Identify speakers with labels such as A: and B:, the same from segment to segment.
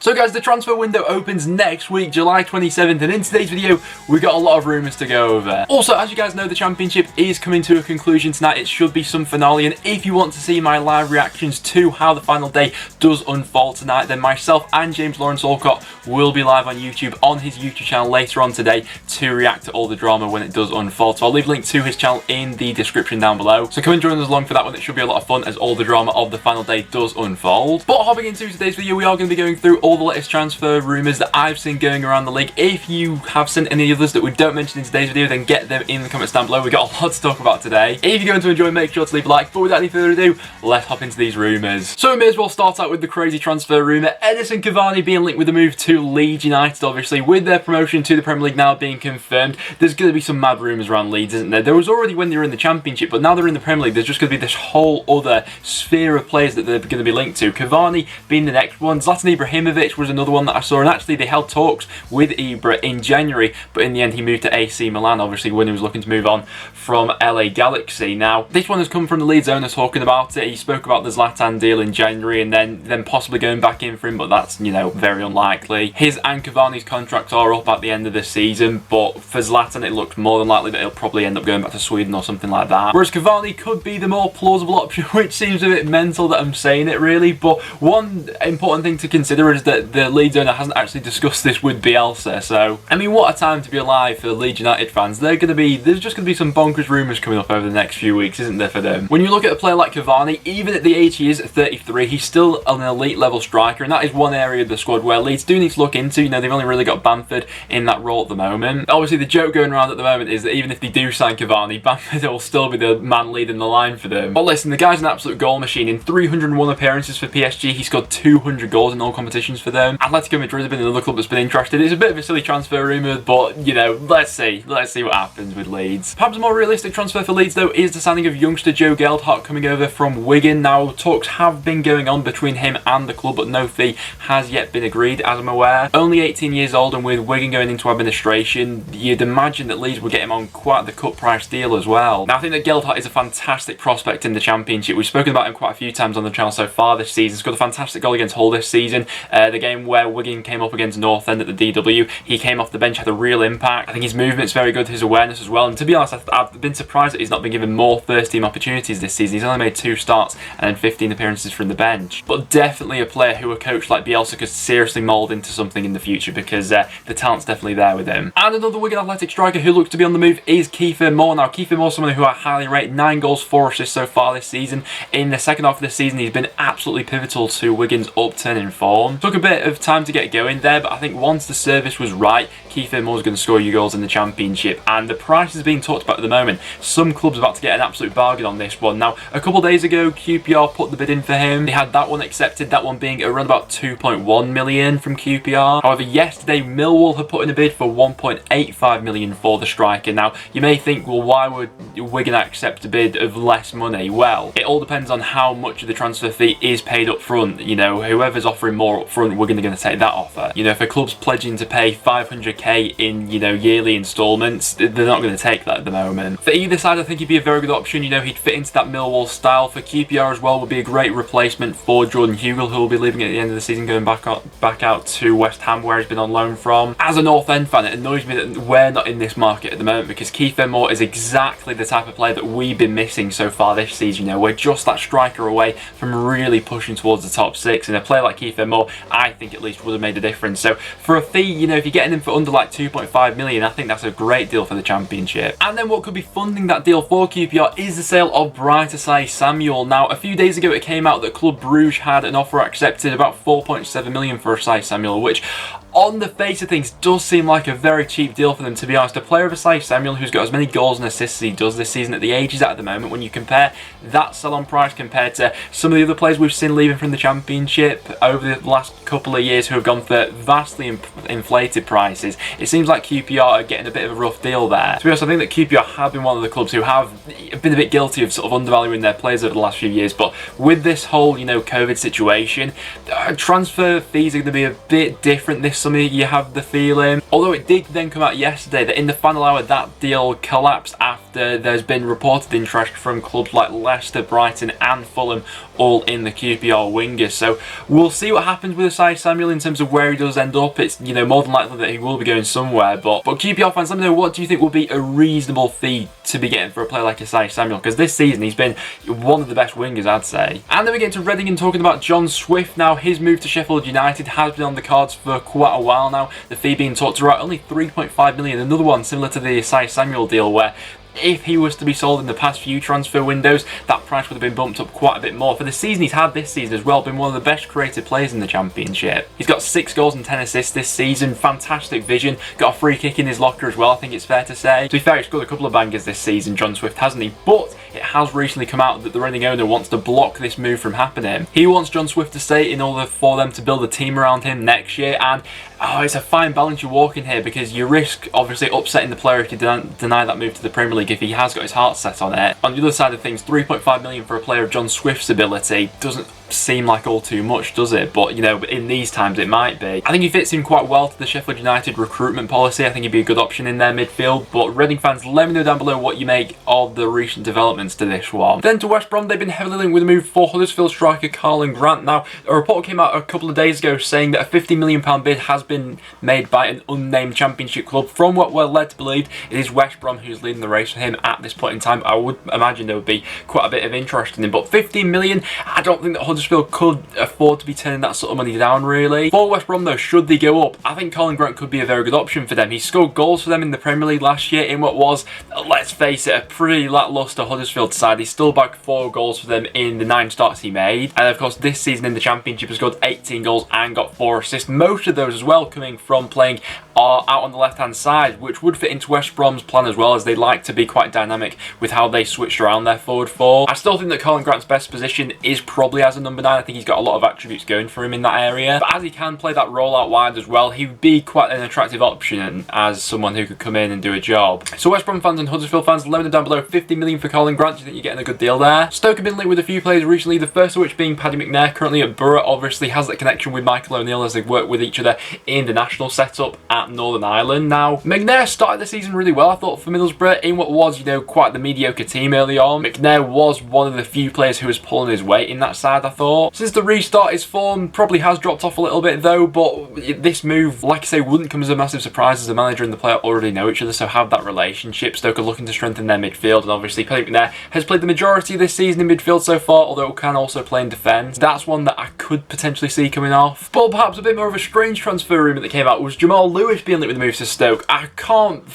A: So guys, the transfer window opens next week, July 27th, and in today's video, we got a lot of rumours to go over. Also, as you guys know, the championship is coming to a conclusion tonight. It should be some finale, and if you want to see my live reactions to how the final day does unfold tonight, then myself and James Lawrence Alcott will be live on YouTube, on his YouTube channel later on today, to react to all the drama when it does unfold. So I'll leave a link to his channel in the description down below. So come and join us along for that one. It should be a lot of fun as all the drama of the final day does unfold. But hopping into today's video, we are going to be going through all the latest transfer rumours that I've seen going around the league. If you have seen any others that we don't mention in today's video, then get them in the comments down below. We've got a lot to talk about today. If you're going to enjoy, make sure to leave a like. But without any further ado, let's hop into these rumours. So we may as well start out with the crazy transfer rumour. Edinson Cavani being linked with a move to Leeds United, obviously. With their promotion to the Premier League now being confirmed, there's going to be some mad rumours around Leeds, isn't there? There was already when they were in the Championship, but now they're in the Premier League, there's just going to be this whole other sphere of players that they're going to be linked to. Cavani being the next one. Zlatan Ibrahimovic was another one that I saw, and actually they held talks with Ibra in January, but in the end he moved to AC Milan, obviously, when he was looking to move on from LA Galaxy. Now, this one has come from the Leeds owner talking about it. He spoke about the Zlatan deal in January and then possibly going back in for him, but that's, you know, very unlikely. His and Cavani's contracts are up at the end of the season, but for Zlatan it looks more than likely that he'll probably end up going back to Sweden or something like that. Whereas Cavani could be the more plausible option, which seems a bit mental that I'm saying it really, but one important thing to consider is that the Leeds owner hasn't actually discussed this with Bielsa. So, I mean, what a time to be alive for Leeds United fans. There's just going to be some bonkers rumours coming up over the next few weeks, isn't there, for them? When you look at a player like Cavani, even at the age he is, at 33, he's still an elite level striker, and that is one area of the squad where Leeds do need to look into. You know, they've only really got Bamford in that role at the moment. Obviously, the joke going around at the moment is that even if they do sign Cavani, Bamford will still be the man leading the line for them. But listen, the guy's an absolute goal machine. In 301 appearances for PSG, he scored 200 goals in all competitions for them. Atletico Madrid have been another club that's been interested. It's a bit of a silly transfer rumour, but, you know, let's see what happens with Leeds. Perhaps a more realistic transfer for Leeds, though, is the signing of youngster Joe Geldhart coming over from Wigan. Now, talks have been going on between him and the club, but no fee has yet been agreed, as I'm aware. Only 18 years old, and with Wigan going into administration, you'd imagine that Leeds would get him on quite the cut price deal as well. Now, I think that Geldhart is a fantastic prospect in the Championship. We've spoken about him quite a few times on the channel so far this season. Scored a fantastic goal against Hull this season. The game where Wigan came up against North End at the DW, he came off the bench, had a real impact. I think his movement's very good, his awareness as well, and to be honest, I've been surprised that he's not been given more first team opportunities this season. He's only made 2 starts and then 15 appearances from the bench. But definitely a player who a coach like Bielsa could seriously mould into something in the future, because the talent's definitely there with him. And another Wigan Athletic striker who looks to be on the move is Kieffer. Now, Kieffer Moore, someone who I highly rate. 9 goals, 4 assists so far this season. In the second half of the season, he's been absolutely pivotal to Wigan's upturn in form. Took a bit of time to get going there, but I think once the service was right, Kieffer Moore's going to score you goals in the Championship, and the price is being talked about at the moment. Some clubs are about to get an absolute bargain on this one. Now, a couple of days ago, QPR put the bid in for him. They had that one accepted, that one being around about 2.1 million from QPR. However, yesterday, Millwall had put in a bid for 1.85 million for the striker. Now, you may think, well, why would Wigan accept a bid of less money? Well, it all depends on how much of the transfer fee is paid up front. You know, whoever's offering more up front, Wigan are going to take that offer. You know, if a club's pledging to pay 500k in, you know, yearly instalments, they're not going to take that at the moment. For either side, I think he'd be a very good option. You know, he'd fit into that Millwall style. For QPR as well, would be a great replacement for Jordan Hugill, who will be leaving at the end of the season, going back out to West Ham, where he's been on loan from. As a North End fan, it annoys me that we're not in this market at the moment, because Kieffer Moore is exactly the type of player that we've been missing so far this season. You know, we're just that striker away from really pushing towards the top 6, and a player like Kieffer Moore, I think at least, would have made a difference. So for a fee, you know, if you're getting him for under like 2.5 million, I think that's a great deal for the Championship. And then what could be funding that deal for QPR is the sale of OSAYI-SAMUEL. Now, a few days ago it came out that Club Brugge had an offer accepted, about 4.7 million for OSAYI-SAMUEL, which on the face of things does seem like a very cheap deal for them, to be honest. A player of OSAYI-SAMUEL who's got as many goals and assists as he does this season at the age he's at the moment, when you compare that sell-on price compared to some of the other players we've seen leaving from the Championship over the last couple of years who have gone for vastly inflated prices, it seems like QPR are getting a bit of a rough deal there. To be honest, I think that QPR have been one of the clubs who have been a bit guilty of sort of undervaluing their players over the last few years, but with this whole, you know, COVID situation, transfer fees are going to be a bit different this summer, you have the feeling. Although it did then come out yesterday that in the final hour that deal collapsed after there's been reported interest from clubs like Leicester, Brighton and Fulham, all in the QPR wingers. So we'll see what happens with OSAYI-SAMUEL in terms of where he does end up. It's, more than likely that he will be going somewhere. But QPR fans, let me know, what do you think will be a reasonable fee to be getting for a player like OSAYI-SAMUEL? Because this season he's been one of the best wingers, I'd say. And then we get to Reading and talking about John Swift. Now, his move to Sheffield United has been on the cards for quite a while now. The fee being talked about only 3.5 million. Another one similar to the OSAYI-SAMUEL deal, where if he was to be sold in the past few transfer windows, that price would have been bumped up quite a bit more. For the season he's had this season as well, been one of the best creative players in the Championship. He's got 6 goals and 10 assists this season, fantastic vision, got a free kick in his locker as well, I think it's fair to say. To be fair, he's scored a couple of bangers this season, John Swift, hasn't he? But it has recently come out that the Reading owner wants to block this move from happening. He wants John Swift to stay in order for them to build a team around him next year, and it's a fine balance you walk in here, because you risk obviously upsetting the player if you deny that move to the Premier League if he has got his heart set on it. On the other side of things, 3.5 million for a player of John Swift's ability doesn't seem like all too much, does it? But in these times it might be. I think he fits in quite well to the Sheffield United recruitment policy. I think he'd be a good option in their midfield. But Reading fans, let me know down below what you make of the recent developments to this one. Then to West Brom, they've been heavily linked with a move for Huddersfield striker Karlan. Now, a report came out a couple of days ago saying that a £50 million bid has been made by an unnamed Championship club. From what we're led to believe, it is West Brom who's leading the race for him at this point in time. I would imagine there would be quite a bit of interest in him, but 15 million, I don't think that Huddersfield could afford to be turning that sort of money down, really. For West Brom though, should they go up, I think Karlan could be a very good option for them. He scored goals for them in the Premier League last year in what was, let's face it, a pretty lacklustre Huddersfield side. He still bagged 4 goals for them in the 9 starts he made, and of course this season in the Championship has scored 18 goals and got 4 assists, most of those as well coming from playing out on the left hand side, which would fit into West Brom's plan as well, as they like to be quite dynamic with how they switched around their forward 4. I still think that Karlan Grant's best position is probably as a number 9. I think he's got a lot of attributes going for him in that area, but as he can play that role out wide as well, he would be quite an attractive option as someone who could come in and do a job. So West Brom fans and Huddersfield fans, let me know down below, 50 million for Karlan Grant, do you think you're getting a good deal there? Stoke have been linked with a few players recently, the first of which being Paddy McNair, currently at Borough, obviously has that connection with Michael O'Neill as they've worked with each other in the national setup at Northern Ireland. Now, McNair started the season really well, I thought, for Middlesbrough in what was, quite the mediocre team early on. McNair was one of the few players who was pulling his weight in that side, I thought. Since the restart, his form probably has dropped off a little bit though, but this move, like I say, wouldn't come as a massive surprise as the manager and the player already know each other, so have that relationship. Stoke are looking to strengthen their midfield, and obviously Paddy McNair has played the majority of this season in midfield so far, although can also play in defence. That's one that I could potentially see coming off. But perhaps a bit more of a strange transfer rumour that came out was Jamal Lewis being linked with the move to Stoke. I can't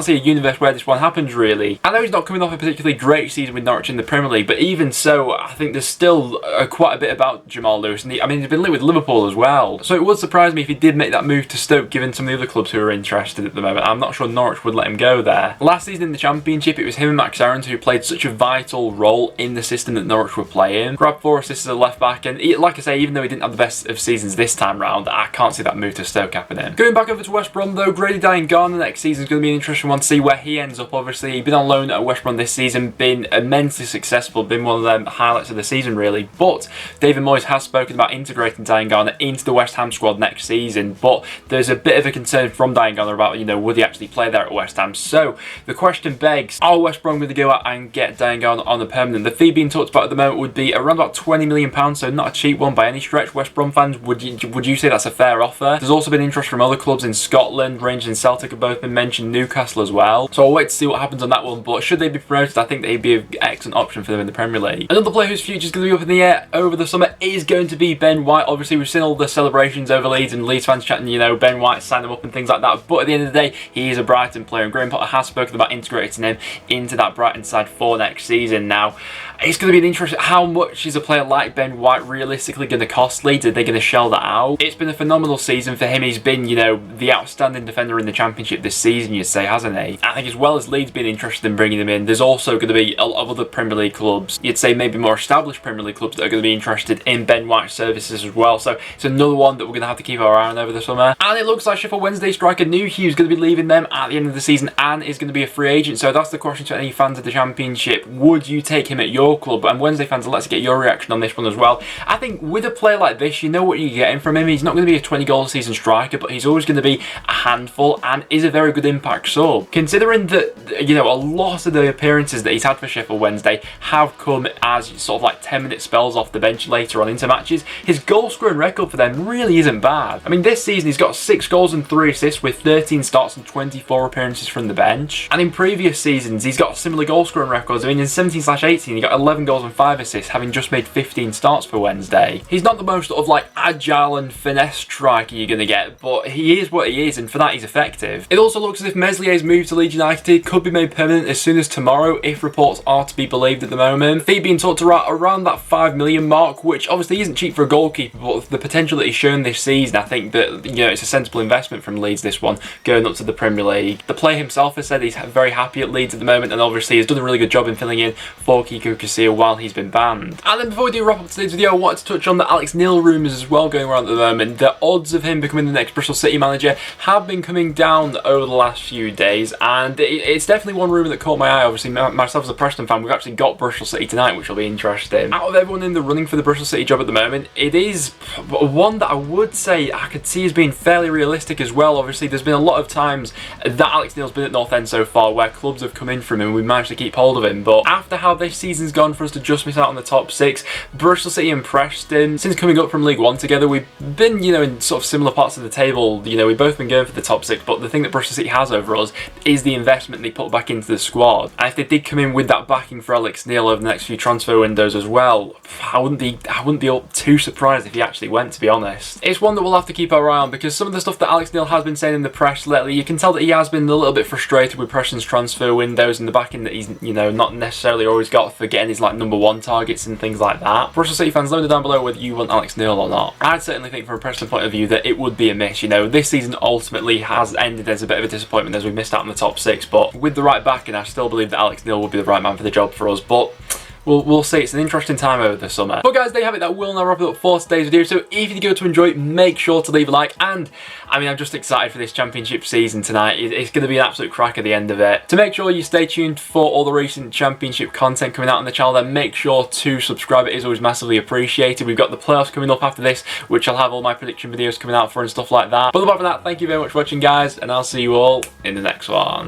A: see a universe where this one happens, really. I know he's not coming off a particularly great season with Norwich in the Premier League, but even so, I think there's still quite a bit about Jamal Lewis, and he's been linked with Liverpool as well. So it would surprise me if he did make that move to Stoke, given some of the other clubs who are interested at the moment. I'm not sure Norwich would let him go there. Last season in the Championship, it was him and Max Aarons who played such a vital role in the system that Norwich were playing. Grabbed 4 assists as a left back, and like I say, even though he didn't have the best of seasons this time round, I can't see that move to Stoke happening. Going back over to West Brom though, Grady Diangana next season is going to be an interesting one to see where he ends up. Obviously, he's been on loan at West Brom this season, been immensely successful, been one of the highlights of the season really, but David Moyes has spoken about integrating Diangana into the West Ham squad next season, but there's a bit of a concern from Diangana about, would he actually play there at West Ham? So the question begs, are West Brom going to go out and get Diangana on the permanent? The fee being talked about at the moment would be around about £20 million, so not a cheap one by any stretch. West Brom fans, would you say that's a fair offer? There's also been interest from other clubs in Scotland. Rangers and Celtic have both been mentioned, Newcastle as well, so I'll wait to see what happens on that one, but should they be promoted, I think they'd be an excellent option for them in the Premier League. Another player whose future is going to be up in the air over the summer is going to be Ben White. Obviously, we've seen all the celebrations over Leeds and Leeds fans chatting, Ben White signed him up and things like that, but at the end of the day, he is a Brighton player, and Graham Potter has spoken about integrating him into that Brighton side for next season. Now, it's going to be an interesting, how much is a player like Ben White realistically going to cost Leeds? Are they going to shell that out? It's been a phenomenal season for him. He's been, know, the outstanding defender in the Championship this season, you'd say, hasn't he? I think as well as Leeds being interested in bringing him in, there's also going to be a lot of other Premier League clubs, you'd say maybe more established Premier League clubs, that are going to be interested in Ben White's services as well. So it's another one that we're going to have to keep our eye on over the summer. And it looks like Sheffield Wednesday striker knew he was going to be leaving them at the end of the season and is going to be a free agent. So that's the question to any fans of the Championship. Would you take him at your club? And Wednesday fans, let's get your reaction on this one as well. I think with a player like this, you know what you're getting from him. He's not going to be a 20-goal a season striker, but he's always going to be a handful and is a very good impact sub. Considering that, you know, a lot of the appearances that he's had for Sheffield Wednesday have come as sort of like 10-minute spells off the bench later on into matches, his goal-scoring record for them really isn't bad. I mean, this season he's got 6 goals and 3 assists with 13 starts and 24 appearances from the bench. And in previous seasons, he's got similar goal-scoring records. I mean, in 17/18, he got 11 goals and 5 assists, having just made 15 starts for Wednesday. He's not the most sort of like agile and finesse striker you're going to get, but he is what he is, and for that he's effective. It also looks as if Meslier's move to Leeds United could be made permanent as soon as tomorrow, if reports are to be believed at the moment. Fee being talked around that 5 million mark, which obviously isn't cheap for a goalkeeper, but the potential that he's shown this season, I think that, you know, it's a sensible investment from Leeds, this one, going up to the Premier League. The player himself has said he's very happy at Leeds at the moment, and obviously has done a really good job in filling in for Kiko Casilla while he's been banned. And then before we do wrap up today's video, I wanted to touch on the Alex Neil rumours as well going around at the moment. The odds of him becoming the next Bristol City manager have been coming down over the last few days, and it's definitely one rumour that caught my eye. Obviously, myself as a Preston fan, we've actually got Bristol City tonight, which will be interesting. Out of everyone in the running for the Bristol City job at the moment, it is one that I would say I could see as being fairly realistic as well. Obviously, there's been a lot of times that Alex Neil's been at North End so far where clubs have come in from him and we've managed to keep hold of him, but after how this season's gone for us to just miss out on the top 6, Bristol City and Preston, since coming up from League One together, we've been, you know, in sort of similar parts of the table. You know, we've both been going for the top 6, but the thing that Bristol City has over us is the investment they put back into the squad. And if they did come in with that backing for Alex Neil over the next few transfer windows as well, I wouldn't be too surprised if he actually went, to be honest. It's one that we'll have to keep our eye on, because some of the stuff that Alex Neil has been saying in the press lately, you can tell that he has been a little bit frustrated with Preston's transfer windows and the backing that he's, you know, not necessarily always got for getting his like #1 targets and things like that. Bristol City fans, let me know down below whether you want Alex Neil or not. I'd certainly think from a Preston point of view that it would be a miss. You know, this season ultimately has ended as a bit of a disappointment as we missed out on the top 6, but with the right backing, I still believe that Alex Neil would be the right man for the job for us, but we'll see. It's an interesting time over the summer. But guys, there you have it. That will now wrap it up for today's video. So if you go to enjoy it, make sure to leave a like. And I mean, I'm just excited for this Championship season tonight. It's going to be an absolute crack at the end of it. To make sure you stay tuned for all the recent Championship content coming out on the channel, then make sure to subscribe. It is always massively appreciated. We've got the playoffs coming up after this, which I'll have all my prediction videos coming out for and stuff like that. But apart from that, thank you very much for watching, guys, and I'll see you all in the next one.